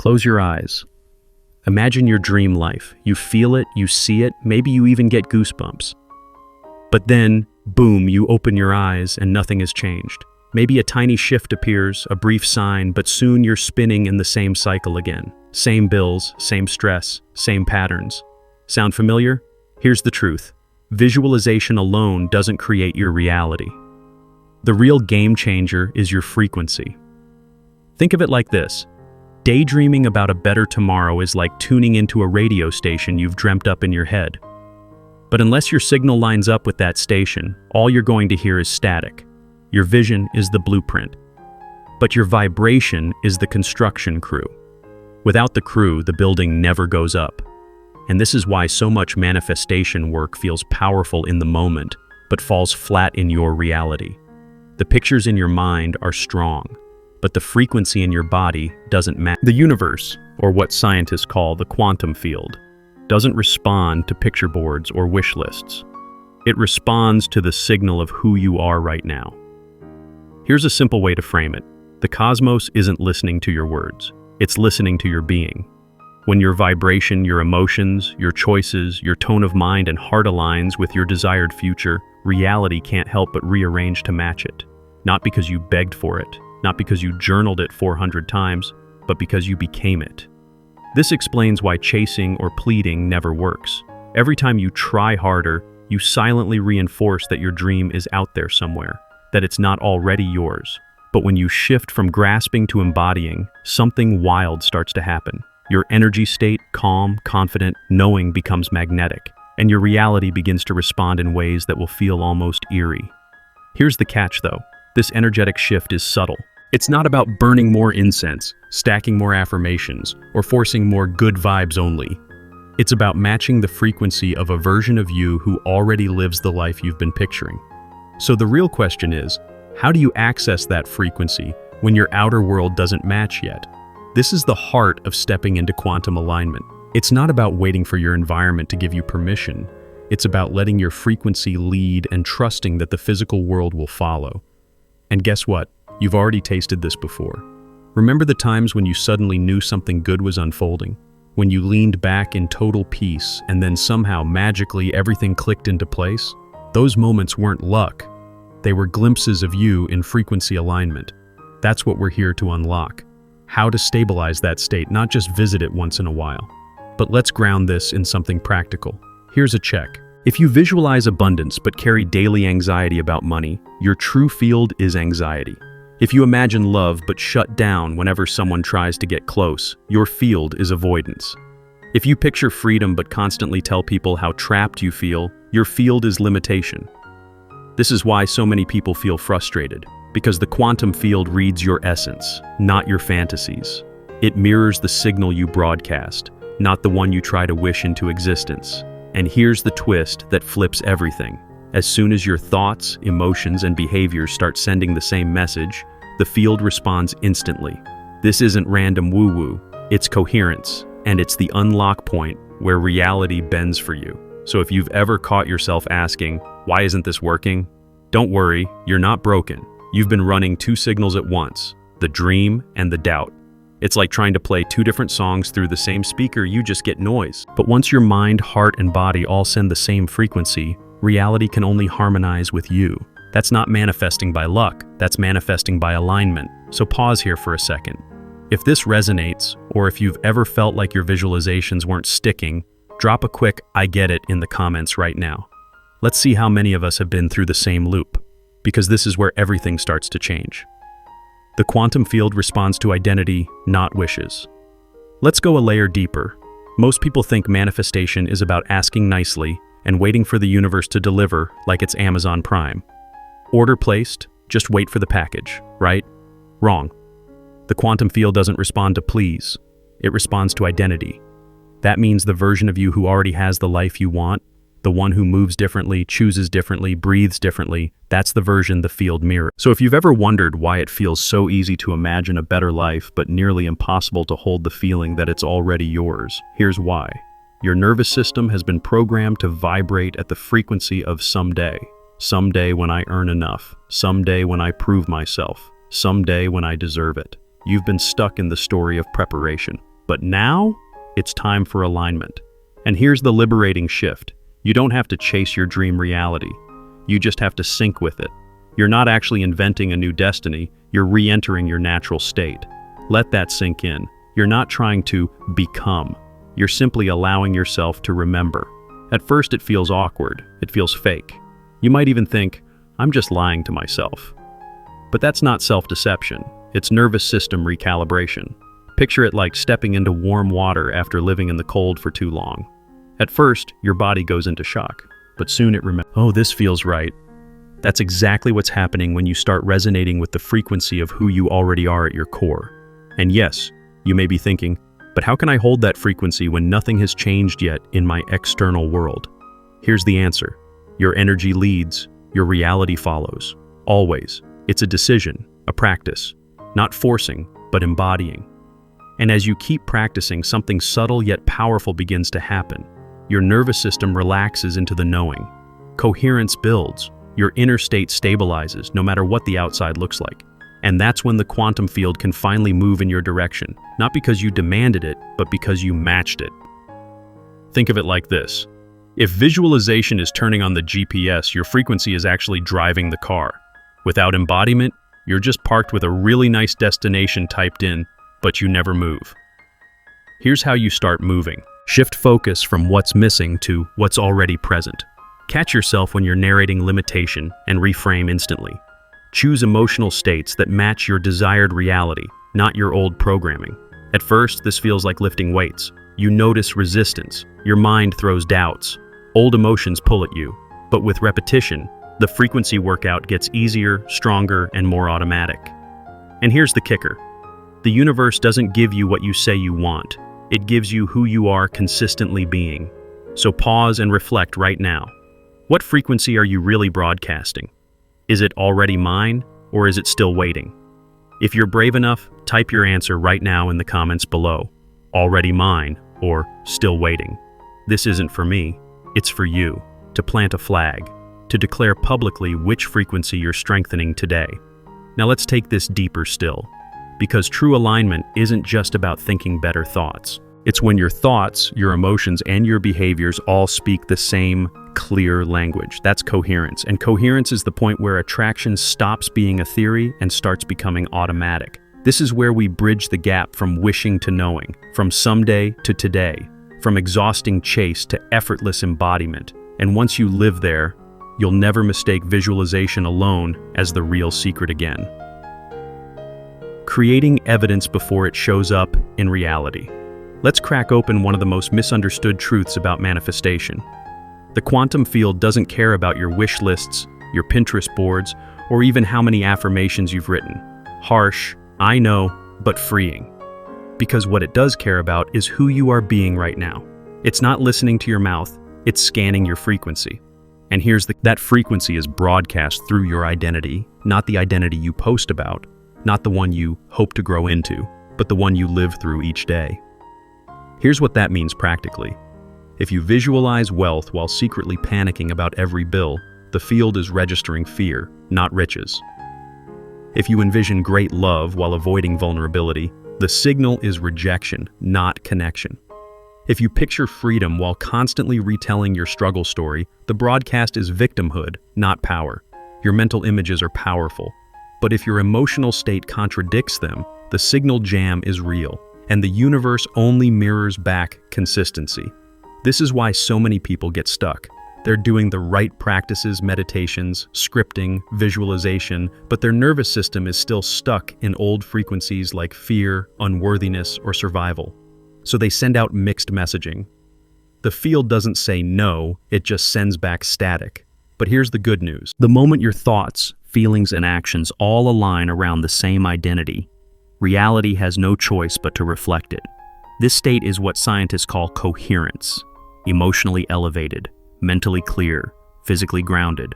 Close your eyes. Imagine your dream life. You feel it, you see it, maybe you even get goosebumps. But then, boom, you open your eyes and nothing has changed. Maybe a tiny shift appears, a brief sign, but soon you're spinning in the same cycle again. Same bills, same stress, same patterns. Sound familiar? Here's the truth. Visualization alone doesn't create your reality. The real game changer is your frequency. Think of it like this. Daydreaming about a better tomorrow is like tuning into a radio station you've dreamt up in your head. But unless your signal lines up with that station, all you're going to hear is static. Your vision is the blueprint. But your vibration is the construction crew. Without the crew, the building never goes up. And this is why so much manifestation work feels powerful in the moment, but falls flat in your reality. The pictures in your mind are strong, but the frequency in your body doesn't match. The universe, or what scientists call the quantum field, doesn't respond to picture boards or wish lists. It responds to the signal of who you are right now. Here's a simple way to frame it. The cosmos isn't listening to your words. It's listening to your being. When your vibration, your emotions, your choices, your tone of mind and heart aligns with your desired future, reality can't help but rearrange to match it. Not because you begged for it, not because you journaled it 400 times, but because you became it. This explains why chasing or pleading never works. Every time you try harder, you silently reinforce that your dream is out there somewhere, that it's not already yours. But when you shift from grasping to embodying, something wild starts to happen. Your energy state, calm, confident, knowing, becomes magnetic, and your reality begins to respond in ways that will feel almost eerie. Here's the catch, though. This energetic shift is subtle. It's not about burning more incense, stacking more affirmations, or forcing more good vibes only. It's about matching the frequency of a version of you who already lives the life you've been picturing. So the real question is, how do you access that frequency when your outer world doesn't match yet? This is the heart of stepping into quantum alignment. It's not about waiting for your environment to give you permission. It's about letting your frequency lead and trusting that the physical world will follow. And guess what? You've already tasted this before. Remember the times when you suddenly knew something good was unfolding? When you leaned back in total peace and then somehow magically everything clicked into place? Those moments weren't luck. They were glimpses of you in frequency alignment. That's what we're here to unlock. How to stabilize that state, not just visit it once in a while. But let's ground this in something practical. Here's a check. If you visualize abundance but carry daily anxiety about money, your true field is anxiety. If you imagine love but shut down whenever someone tries to get close, your field is avoidance. If you picture freedom but constantly tell people how trapped you feel, your field is limitation. This is why so many people feel frustrated, because the quantum field reads your essence, not your fantasies. It mirrors the signal you broadcast, not the one you try to wish into existence. And here's the twist that flips everything. As soon as your thoughts, emotions, and behaviors start sending the same message, the field responds instantly. This isn't random woo-woo, it's coherence, and it's the unlock point where reality bends for you. So if you've ever caught yourself asking, why isn't this working? Don't worry, you're not broken. You've been running two signals at once, the dream and the doubt. It's like trying to play two different songs through the same speaker, you just get noise. But once your mind, heart, and body all send the same frequency, reality can only harmonize with you. That's not manifesting by luck, that's manifesting by alignment. So pause here for a second. If this resonates, or if you've ever felt like your visualizations weren't sticking, drop a quick "I get it" in the comments right now. Let's see how many of us have been through the same loop, because this is where everything starts to change. The quantum field responds to identity, not wishes. Let's go a layer deeper. Most people think manifestation is about asking nicely and waiting for the universe to deliver like it's Amazon Prime. Order placed, just wait for the package, right? Wrong. The quantum field doesn't respond to please. It responds to identity. That means the version of you who already has the life you want, the one who moves differently, chooses differently, breathes differently, that's the version the field mirrors. So if you've ever wondered why it feels so easy to imagine a better life but nearly impossible to hold the feeling that it's already yours, here's why. Your nervous system has been programmed to vibrate at the frequency of someday. Someday when I earn enough. Someday when I prove myself. Someday when I deserve it. You've been stuck in the story of preparation. But now, it's time for alignment. And here's the liberating shift. You don't have to chase your dream reality. You just have to sync with it. You're not actually inventing a new destiny, you're re-entering your natural state. Let that sink in. You're not trying to become. You're simply allowing yourself to remember. At first it feels awkward, it feels fake. You might even think, I'm just lying to myself. But that's not self-deception, it's nervous system recalibration. Picture it like stepping into warm water after living in the cold for too long. At first, your body goes into shock, but soon it remembers, oh, this feels right. That's exactly what's happening when you start resonating with the frequency of who you already are at your core. And yes, you may be thinking, but how can I hold that frequency when nothing has changed yet in my external world? Here's the answer. Your energy leads, your reality follows. Always. It's a decision, a practice. Not forcing, but embodying. And as you keep practicing, something subtle yet powerful begins to happen. Your nervous system relaxes into the knowing. Coherence builds. Your inner state stabilizes, no matter what the outside looks like. And that's when the quantum field can finally move in your direction, not because you demanded it, but because you matched it. Think of it like this. If visualization is turning on the GPS, your frequency is actually driving the car. Without embodiment, you're just parked with a really nice destination typed in, but you never move. Here's how you start moving. Shift focus from what's missing to what's already present. Catch yourself when you're narrating limitation and reframe instantly. Choose emotional states that match your desired reality, not your old programming. At first, this feels like lifting weights. You notice resistance. Your mind throws doubts. Old emotions pull at you. But with repetition, the frequency workout gets easier, stronger, and more automatic. And here's the kicker. The universe doesn't give you what you say you want. It gives you who you are consistently being. So pause and reflect right now. What frequency are you really broadcasting? Is it already mine, or is it still waiting? If you're brave enough, type your answer right now in the comments below. Already mine, or still waiting. This isn't for me, it's for you, to plant a flag, to declare publicly which frequency you're strengthening today. Now let's take this deeper still, because true alignment isn't just about thinking better thoughts. It's when your thoughts, your emotions, and your behaviors all speak the same clear language. That's coherence. And coherence is the point where attraction stops being a theory and starts becoming automatic. This is where we bridge the gap from wishing to knowing, from someday to today, from exhausting chase to effortless embodiment. And once you live there, you'll never mistake visualization alone as the real secret again. Creating evidence before it shows up in reality. Let's crack open one of the most misunderstood truths about manifestation. The quantum field doesn't care about your wish lists, your Pinterest boards, or even how many affirmations you've written. Harsh, I know, but freeing. Because what it does care about is who you are being right now. It's not listening to your mouth, it's scanning your frequency. And that frequency is broadcast through your identity, not the identity you post about, not the one you hope to grow into, but the one you live through each day. Here's what that means practically. If you visualize wealth while secretly panicking about every bill, the field is registering fear, not riches. If you envision great love while avoiding vulnerability, the signal is rejection, not connection. If you picture freedom while constantly retelling your struggle story, the broadcast is victimhood, not power. Your mental images are powerful. But if your emotional state contradicts them, the signal jam is real, and the universe only mirrors back consistency. This is why so many people get stuck. They're doing the right practices, meditations, scripting, visualization, but their nervous system is still stuck in old frequencies like fear, unworthiness, or survival. So they send out mixed messaging. The field doesn't say no, it just sends back static. But here's the good news. The moment your thoughts, feelings, and actions all align around the same identity, reality has no choice but to reflect it. This state is what scientists call coherence. Emotionally elevated, mentally clear, physically grounded.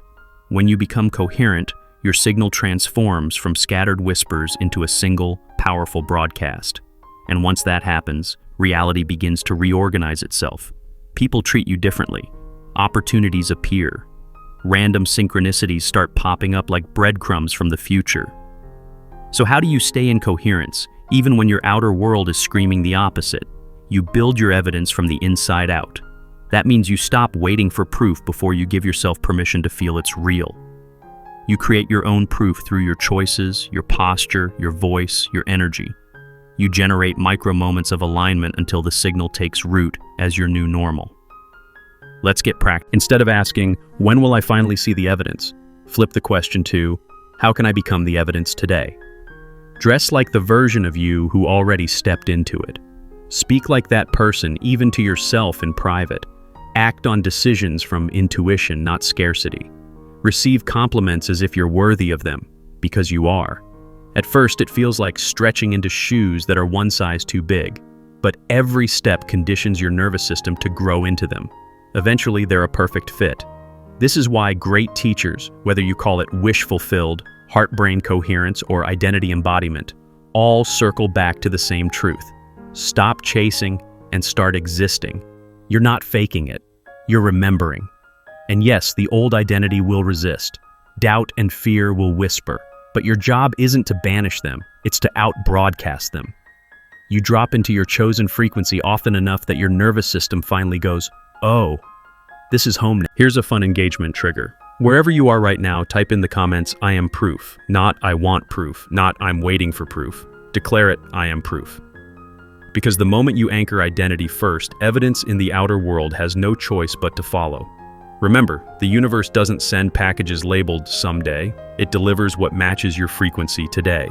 When you become coherent, your signal transforms from scattered whispers into a single, powerful broadcast. And once that happens, reality begins to reorganize itself. People treat you differently. Opportunities appear. Random synchronicities start popping up like breadcrumbs from the future. So how do you stay in coherence, even when your outer world is screaming the opposite. You build your evidence from the inside out. That means you stop waiting for proof before you give yourself permission to feel it's real. You create your own proof through your choices, your posture, your voice, your energy. You generate micro moments of alignment until the signal takes root as your new normal. Let's get practical. Instead of asking, when will I finally see the evidence? Flip the question to, how can I become the evidence today? Dress like the version of you who already stepped into it. Speak like that person, even to yourself in private. Act on decisions from intuition, not scarcity. Receive compliments as if you're worthy of them, because you are. At first, it feels like stretching into shoes that are one size too big, but every step conditions your nervous system to grow into them. Eventually, they're a perfect fit. This is why great teachers, whether you call it wish-fulfilled, heart-brain coherence, or identity embodiment, all circle back to the same truth. Stop chasing and start existing. You're not faking it. You're remembering. And yes, the old identity will resist. Doubt and fear will whisper. But your job isn't to banish them, it's to out-broadcast them. You drop into your chosen frequency often enough that your nervous system finally goes, oh, this is home now. Here's a fun engagement trigger. Wherever you are right now, type in the comments, I am proof, not I want proof, not I'm waiting for proof. Declare it, I am proof. Because the moment you anchor identity first, evidence in the outer world has no choice but to follow. Remember, the universe doesn't send packages labeled someday. It delivers what matches your frequency today.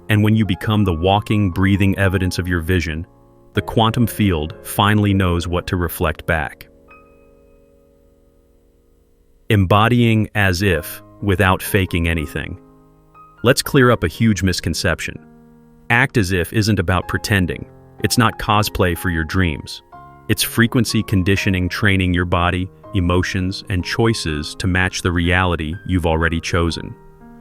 And when you become the walking, breathing evidence of your vision, the quantum field finally knows what to reflect back. Embodying as if, without faking anything. Let's clear up a huge misconception. Act as if isn't about pretending. It's not cosplay for your dreams. It's frequency conditioning, training your body, emotions, and choices to match the reality you've already chosen.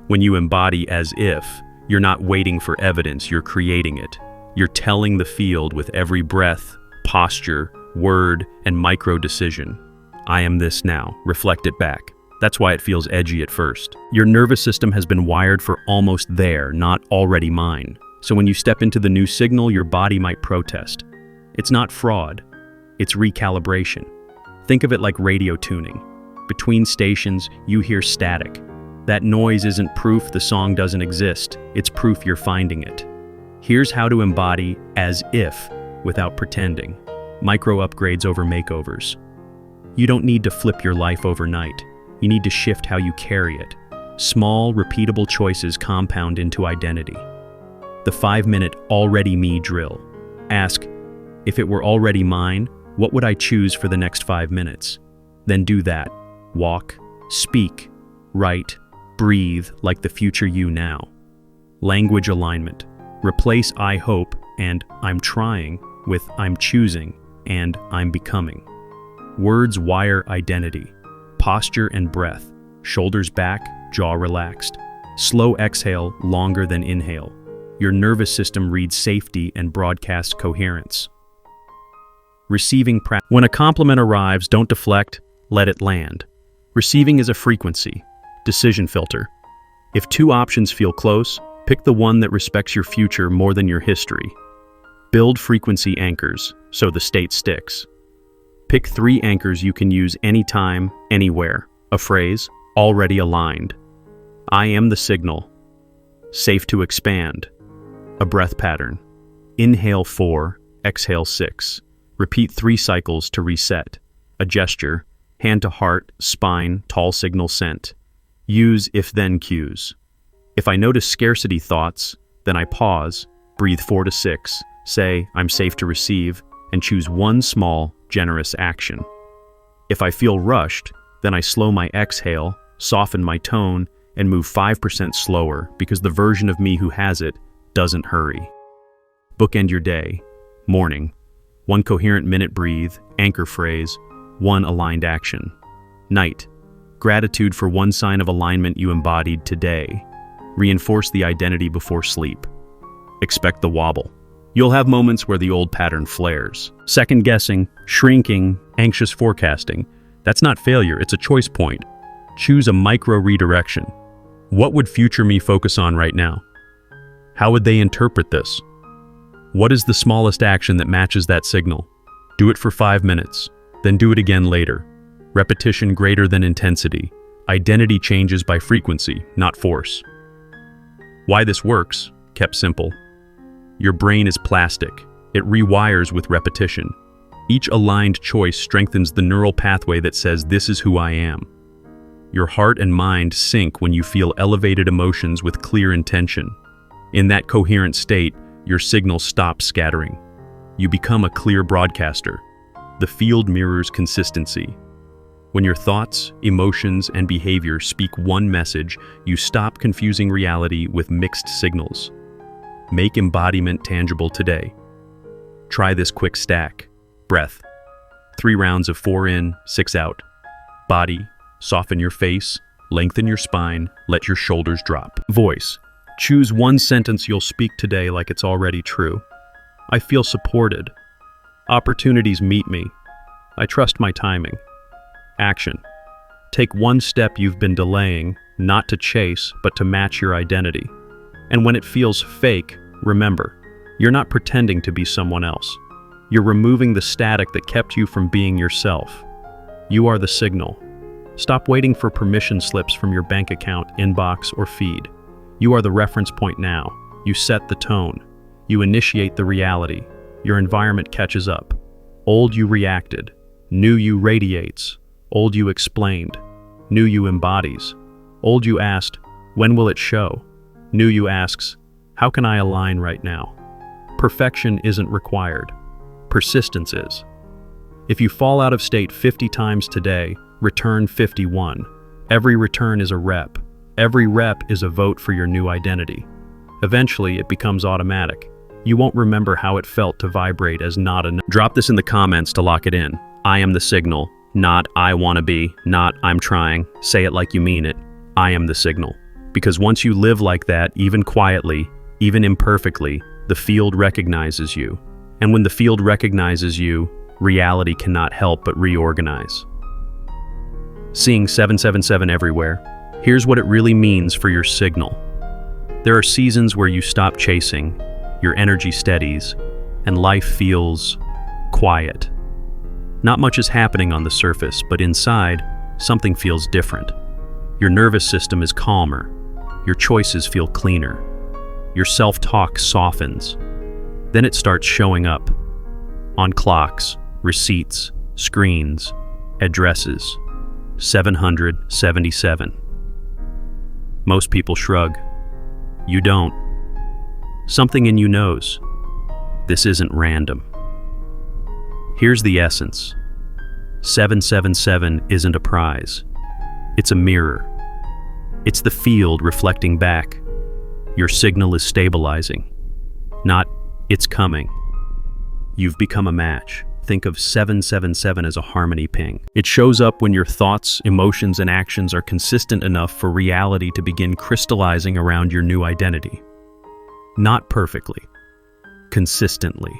When you embody as if, you're not waiting for evidence, you're creating it. You're telling the field with every breath, posture, word, and micro-decision. I am this now. Reflect it back. That's why it feels edgy at first. Your nervous system has been wired for almost there, not already mine. So when you step into the new signal, your body might protest. It's not fraud. It's recalibration. Think of it like radio tuning. Between stations, you hear static. That noise isn't proof the song doesn't exist. It's proof you're finding it. Here's how to embody as if without pretending. Micro upgrades over makeovers. You don't need to flip your life overnight. You need to shift how you carry it. Small, repeatable choices compound into identity. The 5-minute already me drill. Ask, if it were already mine, what would I choose for the next 5 minutes? Then do that. Walk, speak, write, breathe like the future you now. Language alignment. Replace I hope and I'm trying with I'm choosing and I'm becoming. Words wire identity. Posture and breath. Shoulders back, jaw relaxed. Slow exhale longer than inhale. Your nervous system reads safety and broadcasts coherence. Receiving practice. When a compliment arrives, don't deflect, let it land. Receiving is a frequency. Decision filter. If 2 options feel close, pick the one that respects your future more than your history. Build frequency anchors, so the state sticks. Pick 3 anchors you can use anytime, anywhere. A phrase, already aligned. I am the signal. Safe to expand. A breath pattern. Inhale 4, exhale 6. Repeat 3 cycles to reset. A gesture. Hand to heart, spine, tall signal sent. Use if-then cues. If I notice scarcity thoughts, then I pause, breathe 4 to 6, say I'm safe to receive, and choose one small, generous action. If I feel rushed, then I slow my exhale, soften my tone, and move 5% slower because the version of me who has it doesn't hurry. Bookend your day. Morning. 1 coherent minute breathe, anchor phrase, 1 aligned action. Night. Gratitude for 1 sign of alignment you embodied today. Reinforce the identity before sleep. Expect the wobble. You'll have moments where the old pattern flares. Second guessing, shrinking, anxious forecasting. That's not failure, it's a choice point. Choose a micro redirection. What would future me focus on right now? How would they interpret this? What is the smallest action that matches that signal? Do it for 5 minutes, then do it again later. Repetition greater than intensity. Identity changes by frequency, not force. Why this works? Kept simple. Your brain is plastic. It rewires with repetition. Each aligned choice strengthens the neural pathway that says, "This is who I am." Your heart and mind sync when you feel elevated emotions with clear intention. In that coherent state, your signal stops scattering. You become a clear broadcaster. The field mirrors consistency. When your thoughts, emotions, and behavior speak one message, you stop confusing reality with mixed signals. Make embodiment tangible today. Try this quick stack. Breath. 3 rounds of 4 in, 6 out. Body. Soften your face, lengthen your spine, let your shoulders drop. Voice. Choose one sentence you'll speak today like it's already true. I feel supported. Opportunities meet me. I trust my timing. Action. Take one step you've been delaying, not to chase, but to match your identity. And when it feels fake, remember, you're not pretending to be someone else. You're removing the static that kept you from being yourself. You are the signal. Stop waiting for permission slips from your bank account, inbox, or feed. You are the reference point now. You set the tone. You initiate the reality. Your environment catches up. Old you reacted. New you radiates. Old you explained. New you embodies. Old you asked, when will it show? New you asks, how can I align right now? Perfection isn't required. Persistence is. If you fall out of state 50 times today, return 51. Every return is a rep. Every rep is a vote for your new identity. Eventually, it becomes automatic. You won't remember how it felt to vibrate as not enough. Drop this in the comments to lock it in. I am the signal, not I want to be, not I'm trying. Say it like you mean it. I am the signal. Because once you live like that, even quietly, even imperfectly, the field recognizes you. And when the field recognizes you, reality cannot help but reorganize. Seeing 777 everywhere, here's what it really means for your signal. There are seasons where you stop chasing, your energy steadies, and life feels quiet. Not much is happening on the surface, but inside, something feels different. Your nervous system is calmer. Your choices feel cleaner. Your self-talk softens. Then it starts showing up. On clocks, receipts, screens, addresses. 777. Most people shrug. You don't. Something in you knows. This isn't random. Here's the essence. 777 isn't a prize. It's a mirror. It's the field reflecting back. Your signal is stabilizing. Not, it's coming. You've become a match. Think of 777 as a harmony ping. It shows up when your thoughts, emotions, and actions are consistent enough for reality to begin crystallizing around your new identity. Not perfectly. Consistently.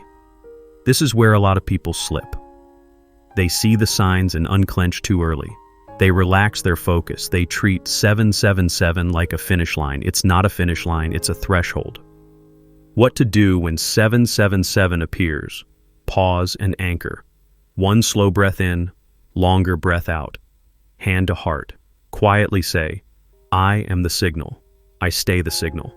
This is where a lot of people slip. They see the signs and unclench too early. They relax their focus. They treat 777 like a finish line. It's not a finish line, it's a threshold. What to do when 777 appears? Pause and anchor. One slow breath in, longer breath out. Hand to heart. Quietly say, I am the signal. I stay the signal.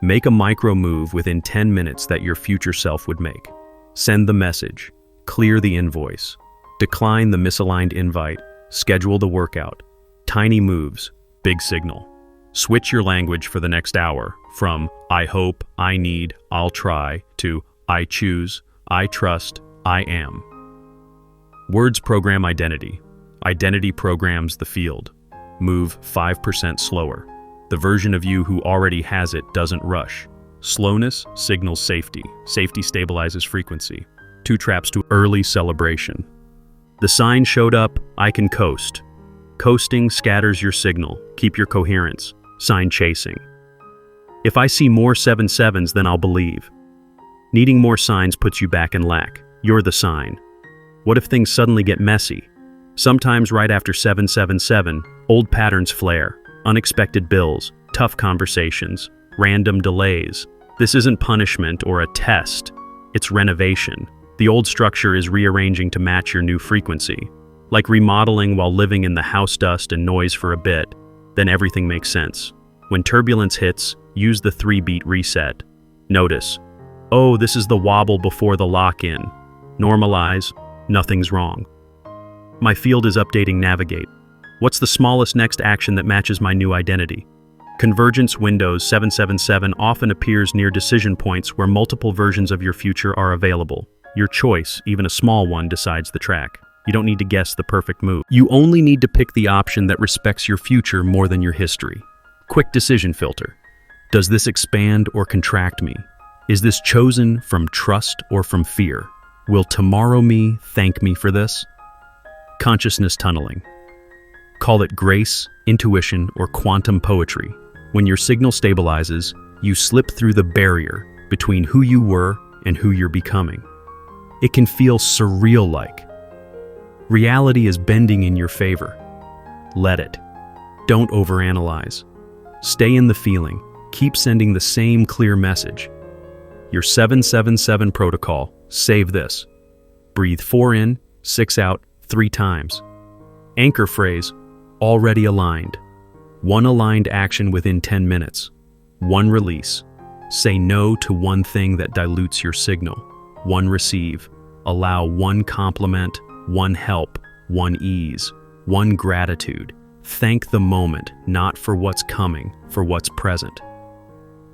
Make a micro move within 10 minutes that your future self would make. Send the message. Clear the invoice. Decline the misaligned invite. Schedule the workout. Tiny moves, big signal. Switch your language for the next hour from I hope, I need, I'll try to I choose, I trust, I am. Words program identity. Identity programs the field. Move 5% slower. The version of you who already has it doesn't rush. Slowness signals safety. Safety stabilizes frequency. 2 traps to early celebration. The sign showed up, I can coast. Coasting scatters your signal. Keep your coherence. Sign chasing. If I see more 7-7s, then I'll believe. Needing more signs puts you back in lack. You're the sign. What if things suddenly get messy? Sometimes right after 777, old patterns flare. Unexpected bills, tough conversations, random delays. This isn't punishment or a test. It's renovation. The old structure is rearranging to match your new frequency. Like remodeling while living in the house dust and noise for a bit, then everything makes sense. When turbulence hits, use the 3-beat reset. Notice, oh, this is the wobble before the lock-in. Normalize, nothing's wrong. My field is updating navigate. What's the smallest next action that matches my new identity? Convergence Windows 777 often appears near decision points where multiple versions of your future are available. Your choice, even a small one, decides the track. You don't need to guess the perfect move. You only need to pick the option that respects your future more than your history. Quick decision filter. Does this expand or contract me? Is this chosen from trust or from fear? Will tomorrow me thank me for this? Consciousness tunneling. Call it grace, intuition, or quantum poetry. When your signal stabilizes, you slip through the barrier between who you were and who you're becoming. It can feel surreal-like. Reality is bending in your favor. Let it. Don't overanalyze. Stay in the feeling. Keep sending the same clear message. Your 777 protocol. Save this. Breathe 4 in, 6 out, 3 times. Anchor phrase, already aligned. 1 aligned action within 10 minutes. 1 release. Say no to 1 thing that dilutes your signal. 1 receive. Allow 1 compliment, 1 help, 1 ease, 1 gratitude. Thank the moment, not for what's coming, for what's present.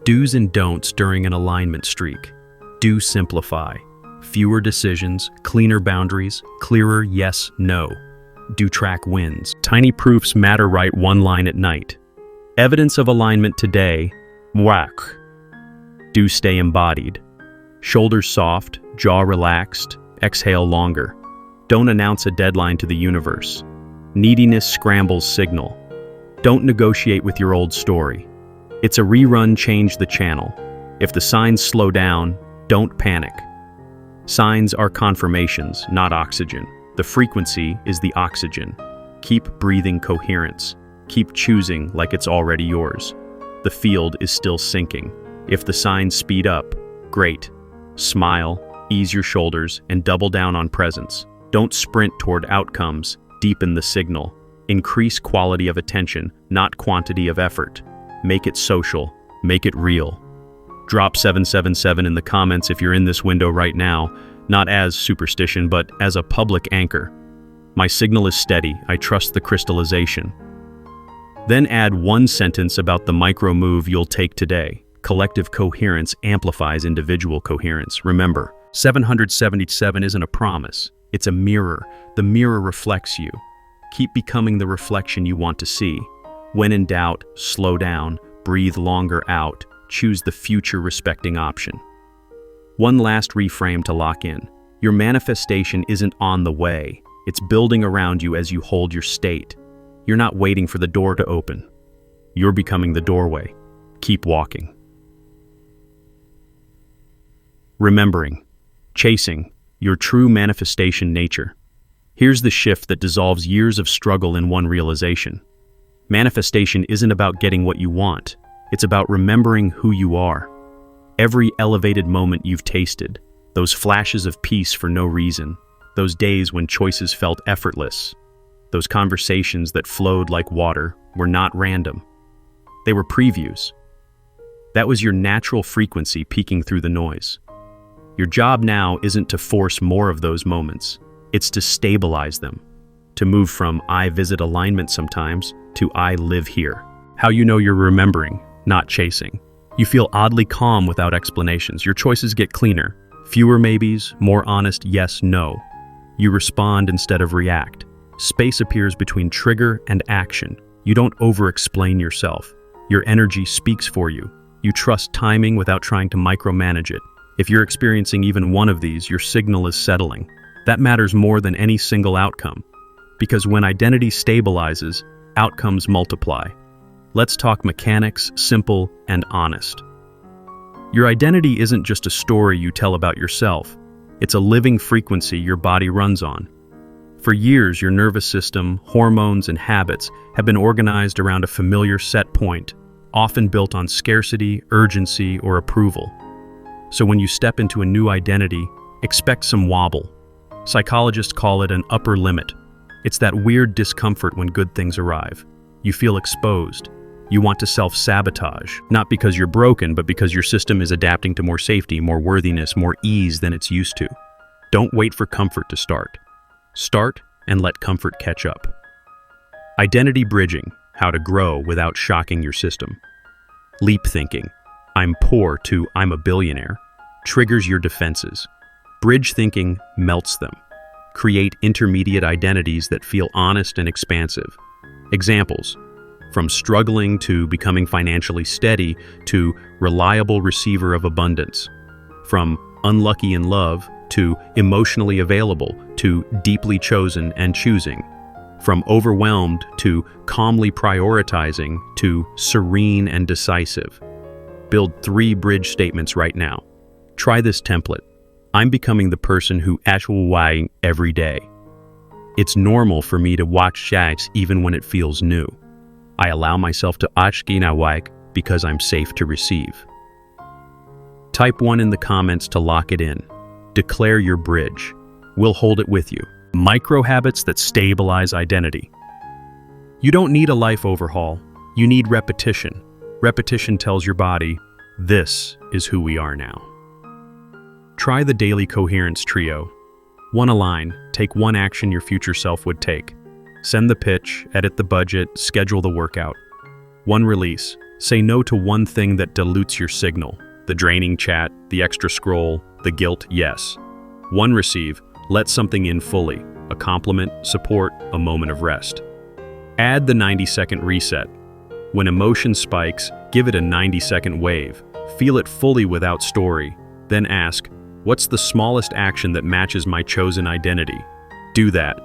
Do's and don'ts during an alignment streak. Do simplify. Fewer decisions, cleaner boundaries, clearer yes, no. Do track wins. Tiny proofs matter. Write 1 line at night. Evidence of alignment today. Whack. Do stay embodied. Shoulders soft, jaw relaxed, exhale longer. Don't announce a deadline to the universe. Neediness scrambles signal. Don't negotiate with your old story. It's a rerun, change the channel. If the signs slow down, don't panic. Signs are confirmations, not oxygen. The frequency is the oxygen. Keep breathing coherence. Keep choosing like it's already yours. The field is still sinking. If the signs speed up, great. Smile, ease your shoulders, and double down on presence. Don't sprint toward outcomes, deepen the signal. Increase quality of attention, not quantity of effort. Make it social, make it real. Drop 777 in the comments if you're in this window right now, not as superstition, but as a public anchor. My signal is steady, I trust the crystallization. Then add 1 sentence about the micro move you'll take today. Collective coherence amplifies individual coherence. Remember, 777 isn't a promise, it's a mirror. The mirror reflects you. Keep becoming the reflection you want to see. When in doubt, slow down, breathe longer out, choose the future-respecting option. 1 last reframe to lock in. Your manifestation isn't on the way. It's building around you as you hold your state. You're not waiting for the door to open. You're becoming the doorway. Keep walking. Remembering, chasing, your true manifestation nature. Here's the shift that dissolves years of struggle in 1 realization. Manifestation isn't about getting what you want. It's about remembering who you are. Every elevated moment you've tasted, those flashes of peace for no reason, those days when choices felt effortless, those conversations that flowed like water were not random. They were previews. That was your natural frequency peeking through the noise. Your job now isn't to force more of those moments. It's to stabilize them, to move from I visit alignment sometimes to I live here. How you know you're remembering, not chasing. You feel oddly calm without explanations. Your choices get cleaner. Fewer maybes, more honest yes, no. You respond instead of react. Space appears between trigger and action. You don't over-explain yourself. Your energy speaks for you. You trust timing without trying to micromanage it. If you're experiencing even one of these, your signal is settling. That matters more than any single outcome. Because when identity stabilizes, outcomes multiply. Let's talk mechanics, simple and honest. Your identity isn't just a story you tell about yourself. It's a living frequency your body runs on. For years, your nervous system, hormones, and habits have been organized around a familiar set point, often built on scarcity, urgency, or approval. So when you step into a new identity, expect some wobble. Psychologists call it an upper limit. It's that weird discomfort when good things arrive. You feel exposed. You want to self-sabotage, not because you're broken, but because your system is adapting to more safety, more worthiness, more ease than it's used to. Don't wait for comfort to start. Start and let comfort catch up. Identity bridging, how to grow without shocking your system. Leap thinking, I'm poor to I'm a billionaire, triggers your defenses. Bridge thinking melts them. Create intermediate identities that feel honest and expansive. Examples: from struggling to becoming financially steady to reliable receiver of abundance. From unlucky in love to emotionally available to deeply chosen and choosing. From overwhelmed to calmly prioritizing to serene and decisive. Build 3 bridge statements right now. Try this template. I'm becoming the person who actually every day. It's normal for me to watch shows even when it feels new. I allow myself to watch because I'm safe to receive. Type 1 in the comments to lock it in. Declare your bridge. We'll hold it with you. Micro habits that stabilize identity. You don't need a life overhaul. You need repetition. Repetition tells your body, this is who we are now. Try the daily coherence trio. 1 align, take 1 action your future self would take. Send the pitch, edit the budget, schedule the workout. 1 release, say no to 1 thing that dilutes your signal. The draining chat, the extra scroll, the guilt, yes. 1 receive, let something in fully, a compliment, support, a moment of rest. Add the 90-second reset. When emotion spikes, give it a 90-second wave. Feel it fully without story. Then ask, what's the smallest action that matches my chosen identity? Do that.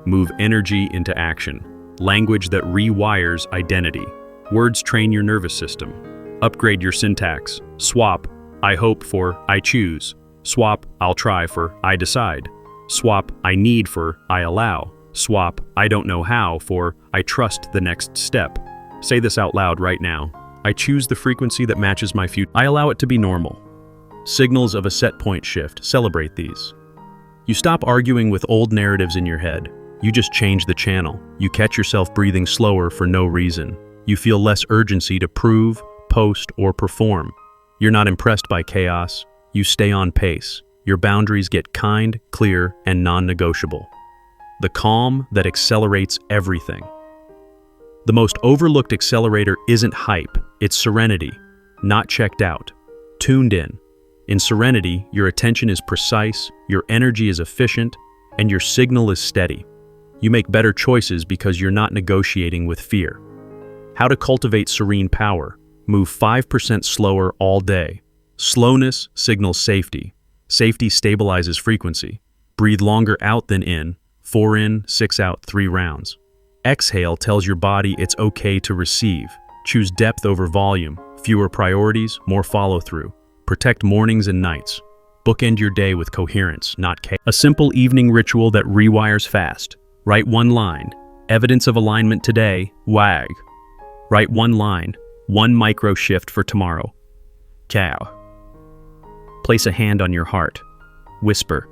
Move energy into action. Language that rewires identity. Words train your nervous system. Upgrade your syntax. Swap, I hope for I choose. Swap, I'll try for I decide. Swap, I need for I allow. Swap, I don't know how for I trust the next step. Say this out loud right now. I choose the frequency that matches my future. I allow it to be normal. Signals of a set point shift. Celebrate these. You stop arguing with old narratives in your head. You just change the channel. You catch yourself breathing slower for no reason. You feel less urgency to prove, post, or perform. You're not impressed by chaos. You stay on pace. Your boundaries get kind, clear, and non-negotiable. The calm that accelerates everything. The most overlooked accelerator isn't hype, it's serenity, not checked out, tuned in. In serenity, your attention is precise, your energy is efficient, and your signal is steady. You make better choices because you're not negotiating with fear. How to cultivate serene power. Move 5% slower all day. Slowness signals safety. Safety stabilizes frequency. Breathe longer out than in. 4 in, 6 out, 3 rounds. Exhale tells your body it's okay to receive. Choose depth over volume. Fewer priorities, more follow-through. Protect mornings and nights. Bookend your day with coherence, not chaos. A simple evening ritual that rewires fast. Write 1 line. Evidence of alignment today, WAG. Write 1 line. 1 micro shift for tomorrow. Ciao. Place a hand on your heart. Whisper,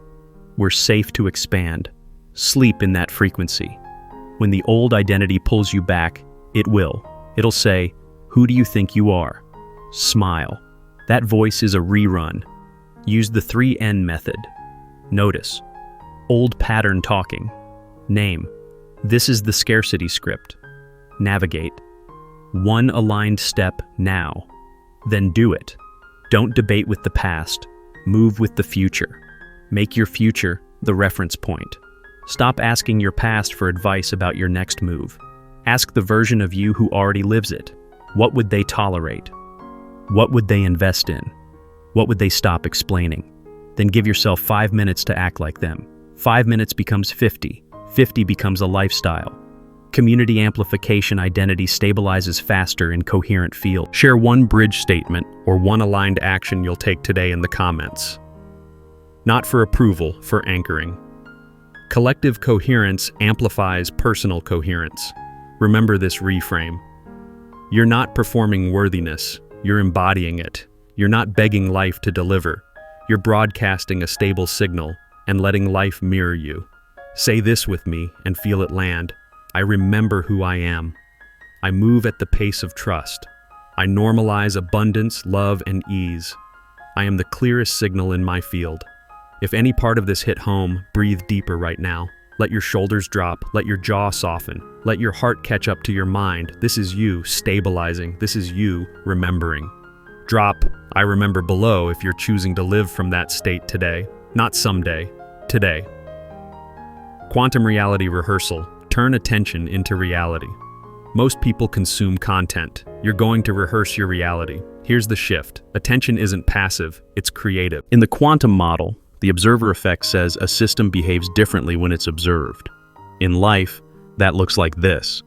we're safe to expand. Sleep in that frequency. When the old identity pulls you back, it will. It'll say, who do you think you are? Smile. That voice is a rerun. Use the 3N method. Notice. Old pattern talking. Name. This is the scarcity script. Navigate. 1 aligned step now. Then do it. Don't debate with the past. Move with the future. Make your future the reference point. Stop asking your past for advice about your next move. Ask the version of you who already lives it. What would they tolerate? What would they invest in? What would they stop explaining? Then give yourself 5 minutes to act like them. 5 minutes becomes 50. 50 becomes a lifestyle. Community amplification identity stabilizes faster in coherent field. Share 1 bridge statement or 1 aligned action you'll take today in the comments. Not for approval, for anchoring. Collective coherence amplifies personal coherence. Remember this reframe. You're not performing worthiness, you're embodying it. You're not begging life to deliver. You're broadcasting a stable signal and letting life mirror you. Say this with me and feel it land. I remember who I am. I move at the pace of trust. I normalize abundance, love, and ease. I am the clearest signal in my field. If any part of this hit home, breathe deeper right now. Let your shoulders drop, let your jaw soften, let your heart catch up to your mind. This is you stabilizing, this is you remembering. Drop "I remember" below if you're choosing to live from that state today, not someday, today. Quantum reality rehearsal. Turn attention into reality. Most people consume content. You're going to rehearse your reality. Here's the shift. Attention isn't passive, it's creative. In the quantum model, the observer effect says a system behaves differently when it's observed. In life, that looks like this.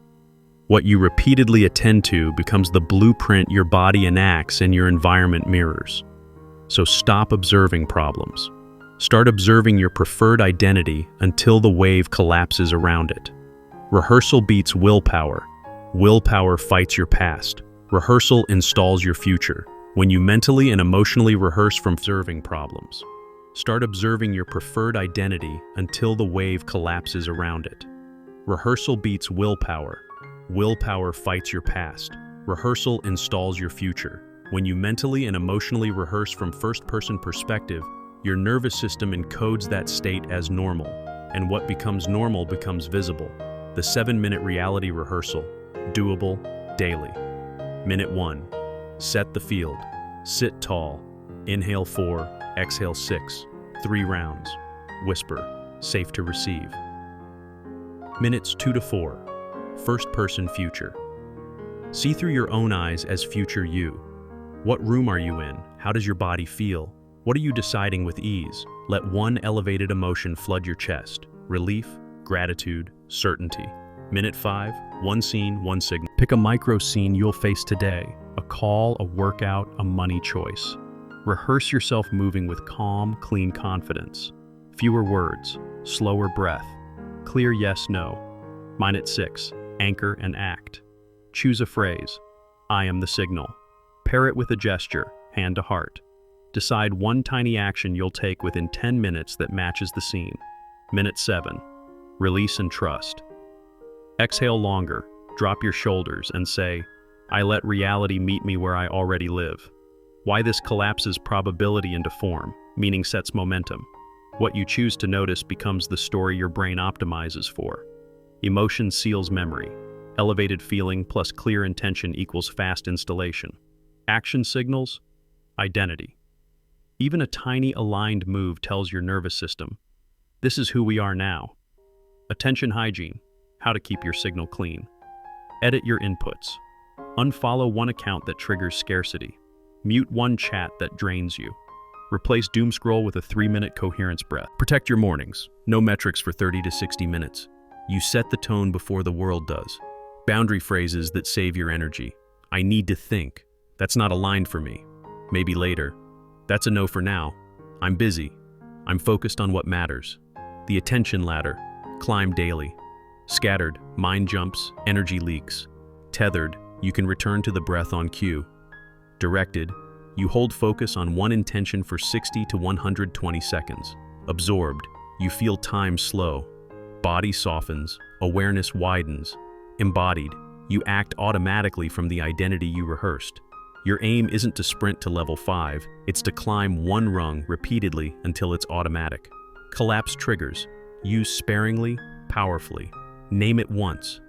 What you repeatedly attend to becomes the blueprint your body enacts and your environment mirrors. So stop observing problems. Start observing your preferred identity until the wave collapses around it. Rehearsal beats willpower. Willpower fights your past. Rehearsal installs your future. When you mentally and emotionally rehearse from observing problems, start observing your preferred identity until the wave collapses around it. Rehearsal beats willpower. Willpower fights your past. Rehearsal installs your future. When you mentally and emotionally rehearse from first-person perspective, your nervous system encodes that state as normal, and what becomes normal becomes visible. The 7-minute reality rehearsal. Doable, daily. Minute 1. Set the field. Sit tall. Inhale 4, exhale 6. 3 rounds. Whisper. Safe to receive. Minutes 2 to 4. First-person future. See through your own eyes as future you. What room are you in? How does your body feel? What are you deciding with ease? Let one elevated emotion flood your chest. Relief, gratitude, certainty. Minute 5. One scene, one signal. Pick a micro scene you'll face today. A call, a workout, a money choice. Rehearse yourself moving with calm, clean confidence. Fewer words, slower breath. Clear yes, no. Minute 6. Anchor and act. Choose a phrase. I am the signal. Pair it with a gesture, hand to heart. Decide one tiny action you'll take within 10 minutes that matches the scene. Minute 7. Release and trust. Exhale longer, drop your shoulders, and say, I let reality meet me where I already live. Why this collapses probability into form, meaning sets momentum. What you choose to notice becomes the story your brain optimizes for. Emotion seals memory. Elevated feeling plus clear intention equals fast installation. Action signals, identity. Even a tiny aligned move tells your nervous system, this is who we are now. Attention hygiene, how to keep your signal clean. Edit your inputs. Unfollow one account that triggers scarcity. Mute one chat that drains you. Replace doom scroll with a 3-minute coherence breath. Protect your mornings. No metrics for 30 to 60 minutes. You set the tone before the world does. Boundary phrases that save your energy. I need to think. That's not aligned for me. Maybe later. That's a no for now. I'm busy. I'm focused on what matters. The attention ladder. Climb daily. Scattered, mind jumps, energy leaks. Tethered, you can return to the breath on cue. Directed, you hold focus on one intention for 60 to 120 seconds. Absorbed, you feel time slow. Body softens, awareness widens. Embodied, you act automatically from the identity you rehearsed. Your aim isn't to sprint to level 5, it's to climb one rung repeatedly until it's automatic. Collapse triggers. Use sparingly, powerfully. Name it once.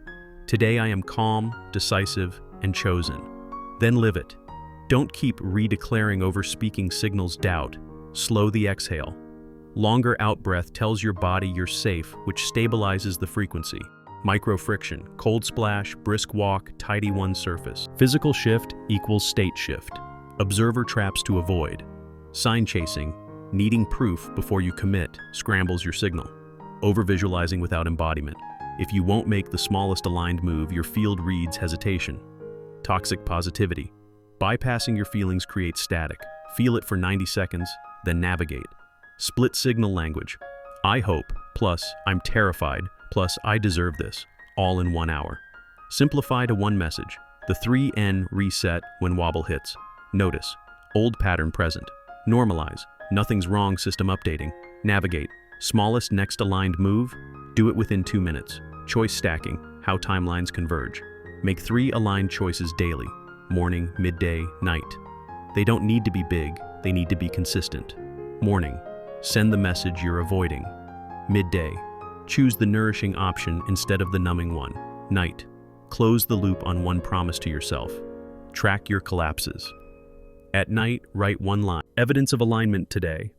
Today I am calm, decisive, and chosen. Then live it. Don't keep redeclaring over speaking signals doubt. Slow the exhale. Longer out-breath tells your body you're safe, which stabilizes the frequency. Micro-friction, cold splash, brisk walk, tidy one surface. Physical shift equals state shift. Observer traps to avoid. Sign chasing, needing proof before you commit, scrambles your signal. Over-visualizing without embodiment. If you won't make the smallest aligned move, your field reads hesitation. Toxic positivity. Bypassing your feelings creates static. Feel it for 90 seconds, then navigate. Split signal language. I hope, plus I'm terrified, plus I deserve this, all in 1 hour. Simplify to one message. The 3N reset when wobble hits. Notice, Old pattern present. Normalize. Nothing's wrong, system updating. Navigate. Smallest next aligned move. Do it within 2 minutes. Choice stacking. How timelines converge. Make 3 aligned choices daily. Morning, midday, night. They don't need to be big, they need to be consistent. Morning. Send the message you're avoiding. Midday. Choose the nourishing option instead of the numbing one. Night. Close the loop on one promise to yourself. Track your collapses. At night, write one line. Evidence of alignment today.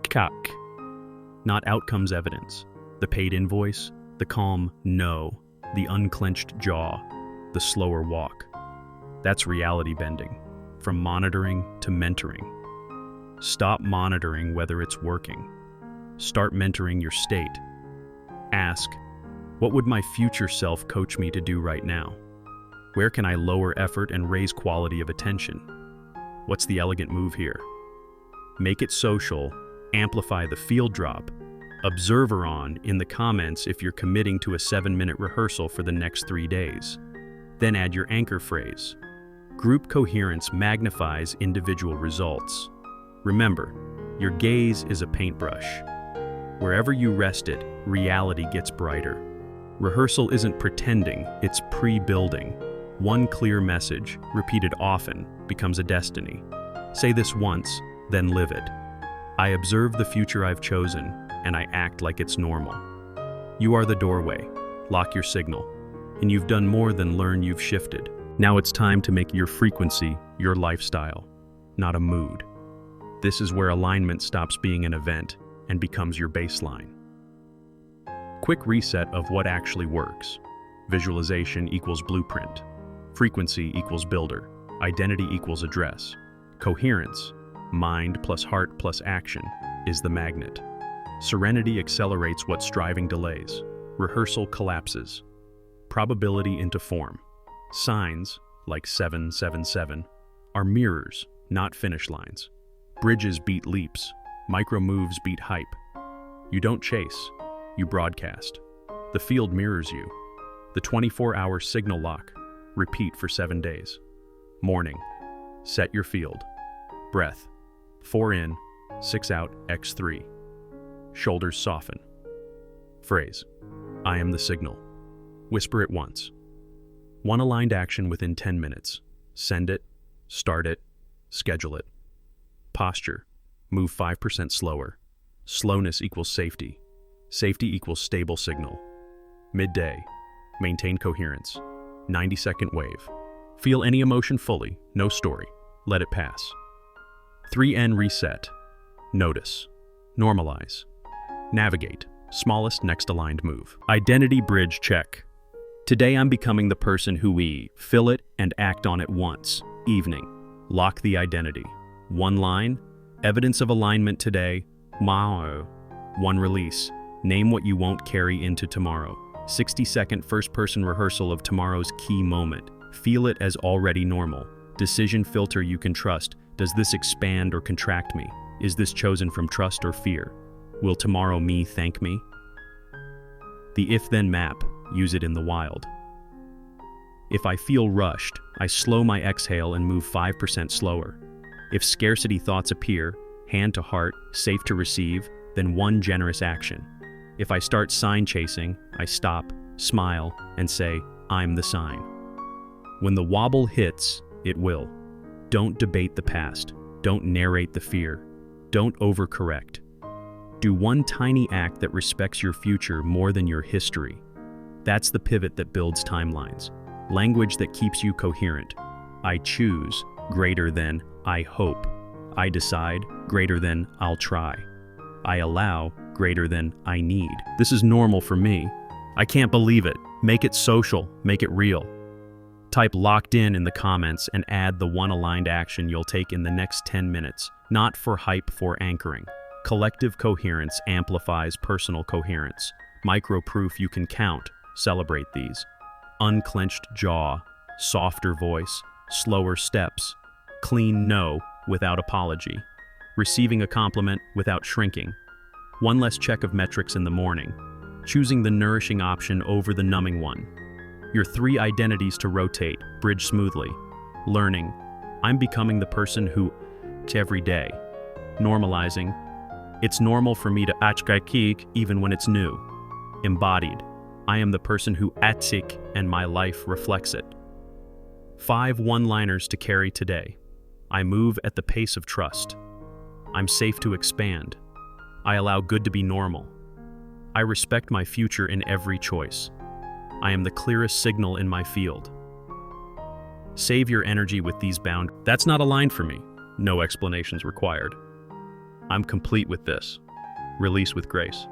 Kak. Not outcomes evidence. The paid invoice, the calm no, the unclenched jaw, the slower walk. That's reality bending. From monitoring to mentoring. Stop monitoring whether it's working. Start mentoring your state. Ask, what would my future self coach me to do right now? Where can I lower effort and raise quality of attention? What's the elegant move here? Make it social, amplify the field drop, observer on in the comments if you're committing to a 7-minute rehearsal for the next 3 days. Then add your anchor phrase. Group coherence magnifies individual results. Remember, your gaze is a paintbrush. Wherever you rest it, reality gets brighter. Rehearsal isn't pretending, it's pre-building. One clear message, repeated often, becomes a destiny. Say this once, then live it. I observe the future I've chosen, and I act like it's normal. You are the doorway. Lock your signal. And you've done more than learn, you've shifted. Now it's time to make your frequency your lifestyle, not a mood. This is where alignment stops being an event and becomes your baseline. Quick reset of what actually works. Visualization equals blueprint. Frequency equals builder. Identity equals address. Coherence, mind plus heart plus action, is the magnet. Serenity accelerates what striving delays. Rehearsal collapses. Probability into form. Signs, like 777, are mirrors, not finish lines. Bridges beat leaps. Micro moves beat hype. You don't chase, you broadcast. The field mirrors you. The 24-hour signal lock. Repeat for 7 days. Morning. Set your field. Breath. 4 in, 6 out, x3. Shoulders soften. Phrase. I am the signal. Whisper it once. One aligned action within 10 minutes. Send it, start it, schedule it. Posture. Move 5% slower. Slowness equals safety. Safety equals stable signal. Midday. Maintain coherence. 90-second wave. Feel any emotion fully, no story. Let it pass. 3N reset. Notice. Normalize. Navigate. Smallest next aligned move. Identity bridge check. Today I'm becoming the person who we fill it and act on it once. Evening. Lock the identity. One line. Evidence of alignment today. Mao. One release. Name what you won't carry into tomorrow. 60-second first-person rehearsal of tomorrow's key moment. Feel it as already normal. Decision filter you can trust. Does this expand or contract me? Is this chosen from trust or fear? Will tomorrow me thank me? The if-then map. Use it in the wild. If I feel rushed, I slow my exhale and move 5% slower. If scarcity thoughts appear, hand to heart, safe to receive, then one generous action. If I start sign chasing, I stop, smile, and say, I'm the sign. When the wobble hits, it will. Don't debate the past. Don't narrate the fear. Don't overcorrect. Do one tiny act that respects your future more than your history. That's the pivot that builds timelines. Language that keeps you coherent. I choose, greater than I hope. I decide, greater than I'll try. I allow, greater than I need. This is normal for me. I can't believe it. Make it social, make it real. Type locked in the comments and add the one aligned action you'll take in the next 10 minutes. Not for hype, for anchoring. Collective coherence amplifies personal coherence. Micro proof you can count. Celebrate these. Unclenched jaw, softer voice, slower steps, clean no without apology, receiving a compliment without shrinking, one less check of metrics in the morning, choosing the nourishing option over the numbing one. Your 3 identities to rotate, bridge smoothly. Learning, I'm becoming the person who, every day, normalizing. It's normal for me to achkakik even when it's new. Embodied. I am the person who atsik and my life reflects it. 5 one-liners to carry today. I move at the pace of trust. I'm safe to expand. I allow good to be normal. I respect my future in every choice. I am the clearest signal in my field. Save your energy with these boundaries. That's not a line for me. No explanations required. I'm complete with this. Release with grace.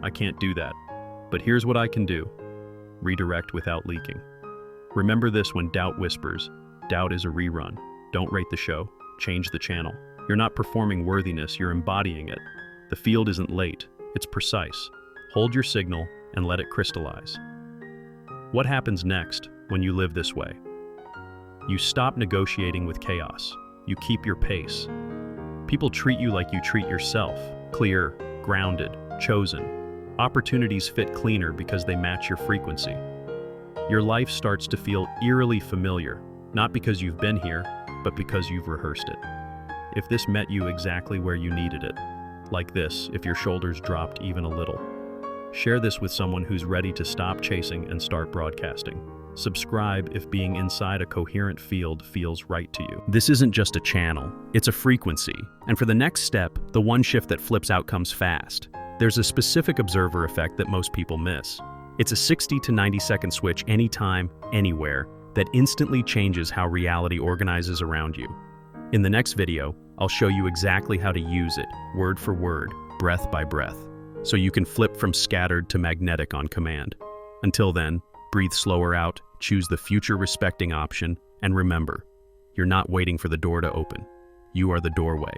I can't do that. But here's what I can do. Redirect without leaking. Remember this when doubt whispers. Doubt is a rerun. Don't rate the show. Change the channel. You're not performing worthiness, you're embodying it. The field isn't late. It's precise. Hold your signal and let it crystallize. What happens next when you live this way? You stop negotiating with chaos. You keep your pace. People treat you like you treat yourself. Clear, grounded, chosen. Opportunities fit cleaner because they match your frequency. Your life starts to feel eerily familiar, not because you've been here, but because you've rehearsed it. If this met you exactly where you needed it, like this, if your shoulders dropped even a little, share this with someone who's ready to stop chasing and start broadcasting. Subscribe if being inside a coherent field feels right to you. This isn't just a channel, it's a frequency. And for the next step, the one shift that flips outcomes fast, there's a specific observer effect that most people miss. It's a 60 to 90 second switch anytime, anywhere, that instantly changes how reality organizes around you. In the next video, I'll show you exactly how to use it, word for word, breath by breath, so you can flip from scattered to magnetic on command. Until then, breathe slower out, choose the future-respecting option, and remember, you're not waiting for the door to open. You are the doorway.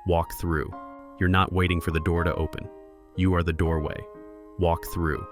Walk through. You're not waiting for the door to open. You are the doorway. Walk through.